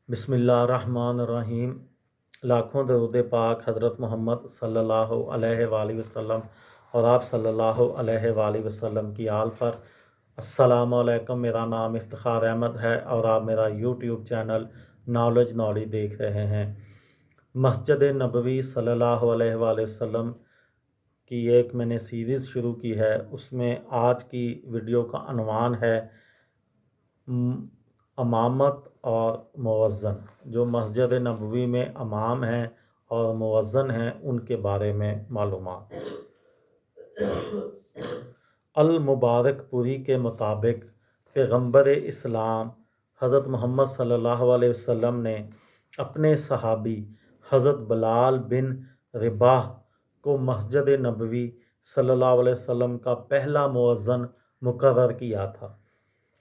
बिस्मिल्लाहिर्रहमानिर्रहीम। लाखों दरूद पाक हज़रत मोहम्मद सल्लल्लाहु अलैहि वसल्लम और आप सल्लल्लाहु अलैहि वसल्लम की आल पर। अस्सलामु अलैकुम। मेरा नाम इफ्तिखार अहमद है और आप मेरा यूट्यूब चैनल नॉलेज देख रहे हैं। मस्जिद नबवी सल्लल्लाहु अलैहि वसल्लम की एक मैंने सीरीज़ शुरू की है, उसमें आज की वीडियो का अनवान है अमामत और मुअज़्ज़न। जो मस्जिद नबवी में अमाम हैं और मुअज़्ज़न हैं, उनके बारे में मालूमात। अल मुबारकपुरी के मुताबिक पैगम्बर इस्लाम हज़रत मोहम्मद सल्लल्लाहु अलैहि वसल्लम ने अपने सहाबी हज़रत बिलाल बिन रबाह को मस्जिद नबवी सल्लल्लाहु अलैहि वसल्लम का पहला मुअज़्ज़न मुकर्रर किया था।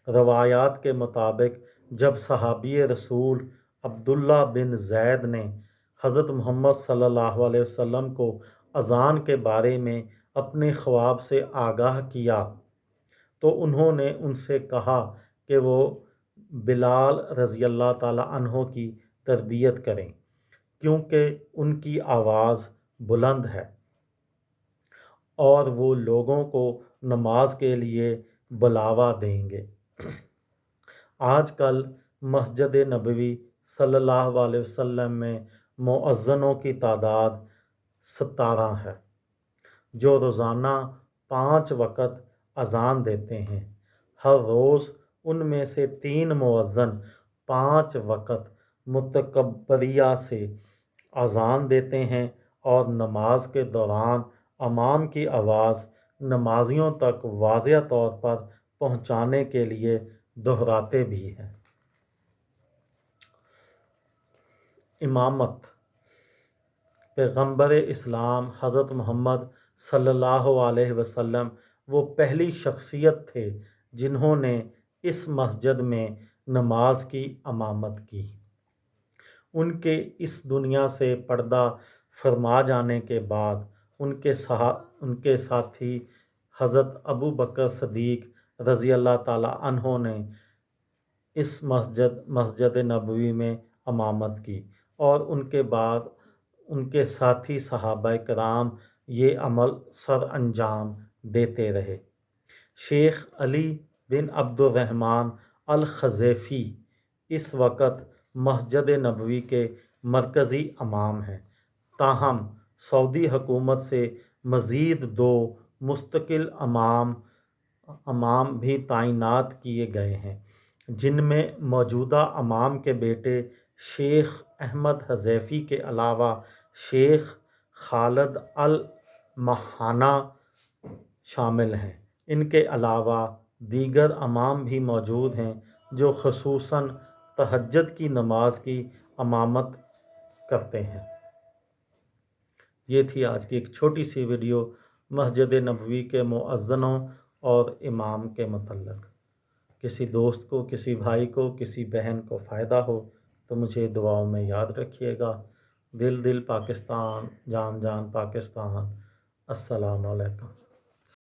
रवायात के मुताबिक जब सहाबी रसूल अब्दुल्ला बिन ज़ैद ने हज़रत मोहम्मद सल्लल्लाहु अलैहि वसल्लम को अज़ान के बारे में अपने ख्वाब से आगाह किया तो उन्होंने उनसे कहा कि वो बिलाल रज़ी अल्लाह ताला अन्हो की तरबियत करें, क्योंकि उनकी आवाज़ बुलंद है और वो लोगों को नमाज के लिए बुलावा देंगे। आजकल मस्जिद नबवी सल्लल्लाहु अलैहि वसल्लम में मुअज़्ज़नों की तादाद 17 है, जो रोज़ाना 5 वक़्त अज़ान देते हैं। हर रोज़ उनमें से 3 मुअज़्ज़न 5 वक़्त मुतकब्बरिया से अज़ान देते हैं और नमाज के दौरान अमाम की आवाज़ नमाजियों तक वाज़िह तौर पर पहुँचाने के लिए दोहराते भी हैं। इमामत। पैगम्बर इस्लाम हज़रत मोहम्मद सल्लल्लाहु अलैहि वसल्लम वो पहली शख्सियत थे जिन्होंने इस मस्जिद में नमाज की इमामत की। उनके इस दुनिया से पर्दा फरमा जाने के बाद उनके साथी हज़रत अबू बकर सदीक़ रज़ी अल्लाह ताला अन्हो ने इस मस्जिद नबवी में इमामत की और उनके बाद उनके साथी सहाबा कराम ये अमल सर अंजाम देते रहे। शेख अली बिन अब्दुर्रहमान अल ख़ज़ेफ़ी इस वक़्त मस्जिद नबवी के मरकज़ी इमाम हैं। ताहम सऊदी हुकूमत से मज़ीद 2 मुस्तकिल इमाम भी तैनात किए गए हैं, जिनमें मौजूदा इमाम के बेटे शेख अहमद हज़ैफ़ी के अलावा शेख खालिद अल महाना शामिल हैं। इनके अलावा दीगर इमाम भी मौजूद हैं जो ख़ुसूसन तहज्जुद की नमाज की इमामत करते हैं। ये थी आज की एक छोटी सी वीडियो मस्जिद नबवी के मुअज़्ज़नों और इमाम के मुतल्लिक़। किसी दोस्त को, किसी भाई को, किसी बहन को फ़ायदा हो तो मुझे दुआओं में याद रखिएगा। दिल दिल पाकिस्तान, जान जान पाकिस्तान। अस्सलामु अलैकुम।